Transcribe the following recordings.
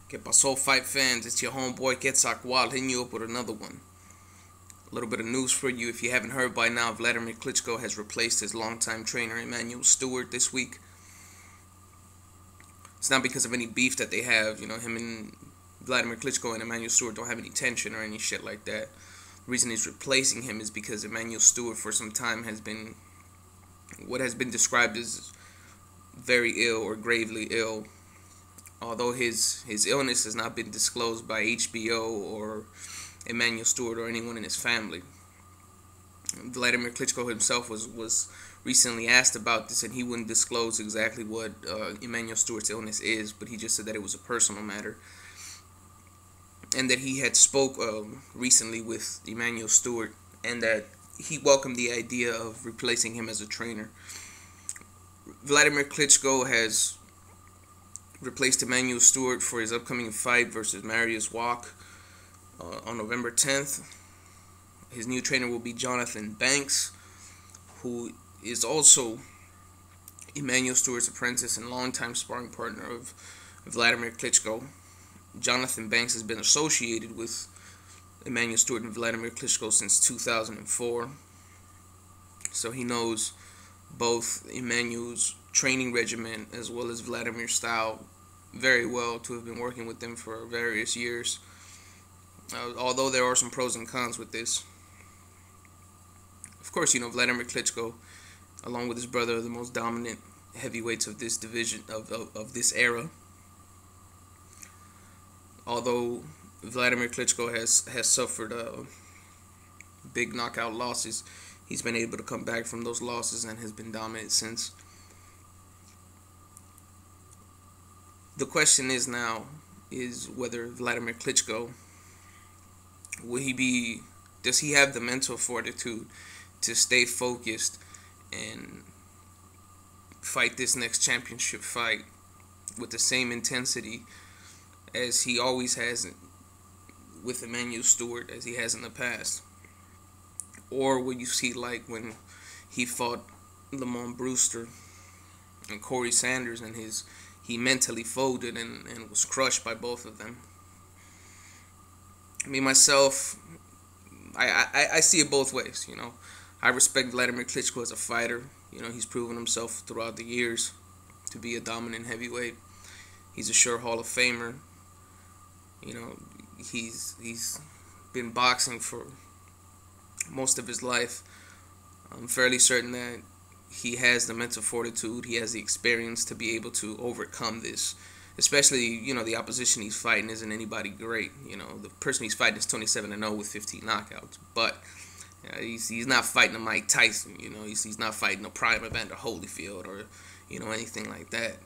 Que paso, fight fans? It's your homeboy Wach hitting you up with another one. A little bit of news for you. If you haven't heard by now, Wladimir Klitschko has replaced his longtime trainer Emanuel Steward this week. It's not because of any beef that they have. You know, him and Wladimir Klitschko and Emanuel Steward don't have any tension or any shit like that. The reason he's replacing him is because Emanuel Steward for some time has been what has been described as very ill or gravely ill. Although his illness has not been disclosed by HBO or Emanuel Steward or anyone in his family. Wladimir Klitschko himself was recently asked about this, and he wouldn't disclose exactly what Emanuel Steward's illness is, but he just said that it was a personal matter, and that he had spoke recently with Emanuel Steward, and that he welcomed the idea of replacing him as a trainer. Wladimir Klitschko has replaced Emanuel Steward for his upcoming fight versus Maruisz Wach on November 10th. His new trainer will be Johnathan Banks, who is also Emanuel Steward's apprentice and longtime sparring partner of Wladimir Klitschko. Johnathan Banks has been associated with Emanuel Steward and Wladimir Klitschko since 2004, so he knows both Emanuel's training regimen as well as Vladimir's style very well, to have been working with them for various years. Although there are some pros and cons with this. Of course, you know, Wladimir Klitschko, along with his brother, are the most dominant heavyweights of this division, of this era. Although Wladimir Klitschko has suffered big knockout losses, he's been able to come back from those losses and has been dominant since. The question is now is whether Wladimir Klitschko does he have the mental fortitude to stay focused and fight this next championship fight with the same intensity as he always has with Emanuel Steward, as he has in the past? Or will you see like when he fought Lamont Brewster and Corey Sanders, and he mentally folded and was crushed by both of them? Me, myself, I see it both ways, you know. I respect Wladimir Klitschko as a fighter. You know, he's proven himself throughout the years to be a dominant heavyweight. He's a sure Hall of Famer. You know, he's been boxing for most of his life. I'm fairly certain that he has the mental fortitude, he has the experience to be able to overcome this. Especially, you know, the opposition he's fighting isn't anybody great. You know, the person he's fighting is 27-0 with 15 knockouts. But he's not fighting a Mike Tyson. You know, he's not fighting a prime Evander Holyfield or, you know, anything like that.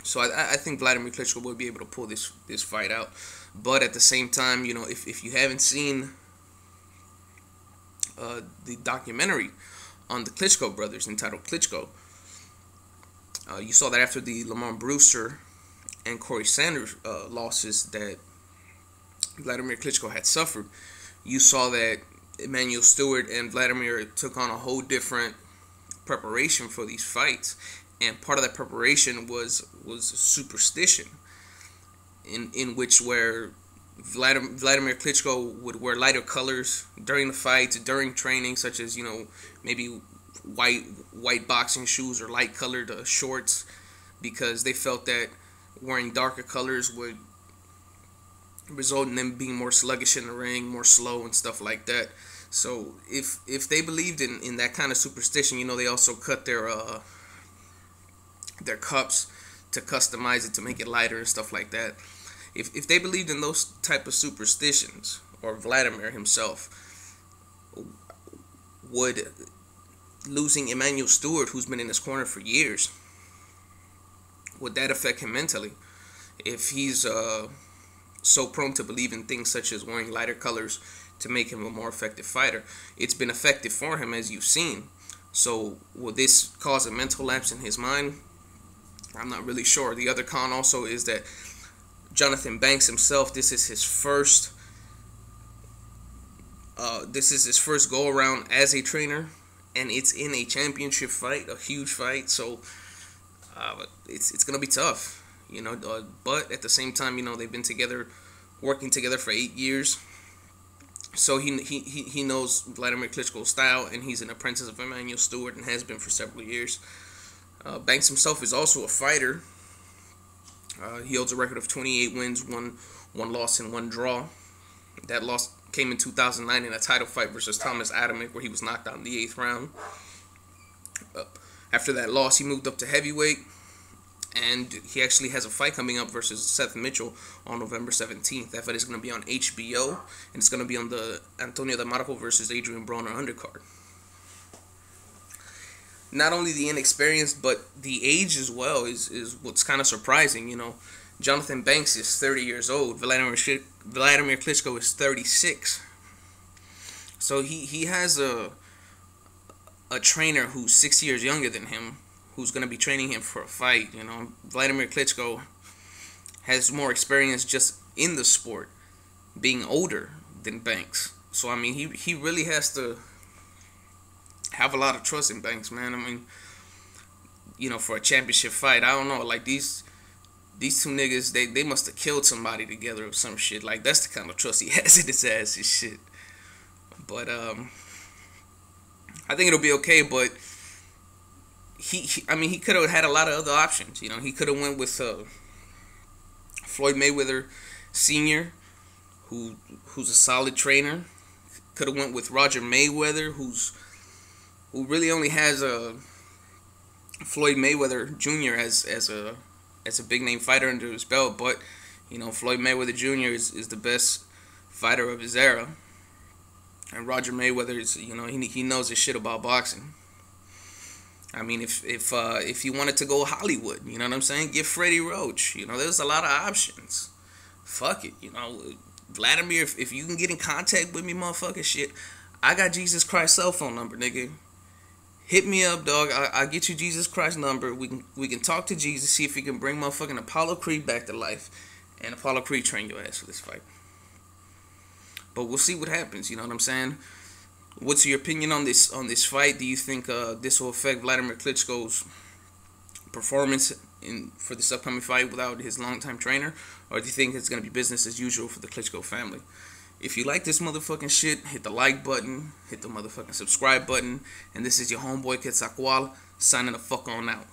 So I think Wladimir Klitschko will be able to pull this fight out. But at the same time, you know, if you haven't seen the documentary on the Klitschko brothers entitled Klitschko, you saw that after the Lamont Brewster and Corey Sanders losses that Wladimir Klitschko had suffered, you saw that Emanuel Steward and Wladimir took on a whole different preparation for these fights, and part of that preparation was superstition, in which where Wladimir Klitschko would wear lighter colors during the fights, during training, such as, you know, maybe white boxing shoes or light colored shorts, because they felt that wearing darker colors would result in them being more sluggish in the ring, more slow and stuff like that. So if they believed in that kind of superstition, you know, they also cut their cups to customize it to make it lighter and stuff like that. If they believed in those type of superstitions, or Wladimir himself, would losing Emanuel Steward, who's been in his corner for years, would that affect him mentally? If he's so prone to believe in things such as wearing lighter colors to make him a more effective fighter, it's been effective for him, as you've seen. So will this cause a mental lapse in his mind? I'm not really sure. The other con also is that Johnathan Banks himself, this is his first go around as a trainer, and it's in a championship fight, a huge fight. So it's gonna be tough. But at the same time, they've been together, working together for 8 years. So he knows Wladimir Klitschko's style, and he's an apprentice of Emanuel Steward and has been for several years. Banks himself is also a fighter. He holds a record of 28 wins, one loss, and one draw. That loss came in 2009 in a title fight versus Thomas Adamek, where he was knocked out in the 8th round. After that loss, he moved up to heavyweight, and he actually has a fight coming up versus Seth Mitchell on November 17th. That fight is going to be on HBO, and it's going to be on the Antonio DeMarco versus Adrian Broner undercard. Not only the inexperience, but the age as well is what's kind of surprising. Johnathan Banks is 30 years old. Wladimir Klitschko is 36. So he has a trainer who's 6 years younger than him, who's going to be training him for a fight. Wladimir Klitschko has more experience just in the sport, being older than Banks. So, he really has to have a lot of trust in Banks, man. For a championship fight, I don't know. Like, these two niggas, they must have killed somebody together or some shit. Like, that's the kind of trust he has in his ass and shit. But, I think it'll be okay, but he could have had a lot of other options. He could have went with Floyd Mayweather Sr., who's a solid trainer. Could have went with Roger Mayweather, who really only has Floyd Mayweather Jr. as a big name fighter under his belt. But Floyd Mayweather Jr. is the best fighter of his era, and Roger Mayweather is he knows his shit about boxing. If you wanted to go Hollywood, you know what I'm saying? Get Freddie Roach. There's a lot of options. Fuck it, Vladimir, if you can get in contact with me, motherfucker, shit, I got Jesus Christ's cell phone number, nigga. Hit me up, dog. I'll get you Jesus Christ's number. We can talk to Jesus, see if he can bring motherfucking Apollo Creed back to life, and Apollo Creed train your ass for this fight. But we'll see what happens. You know what I'm saying? What's your opinion on this fight? Do you think this will affect Wladimir Klitschko's performance for this upcoming fight without his longtime trainer, or do you think it's gonna be business as usual for the Klitschko family? If you like this motherfucking shit, hit the like button, hit the motherfucking subscribe button, and this is your homeboy Quetzalcoatl signing the fuck on out.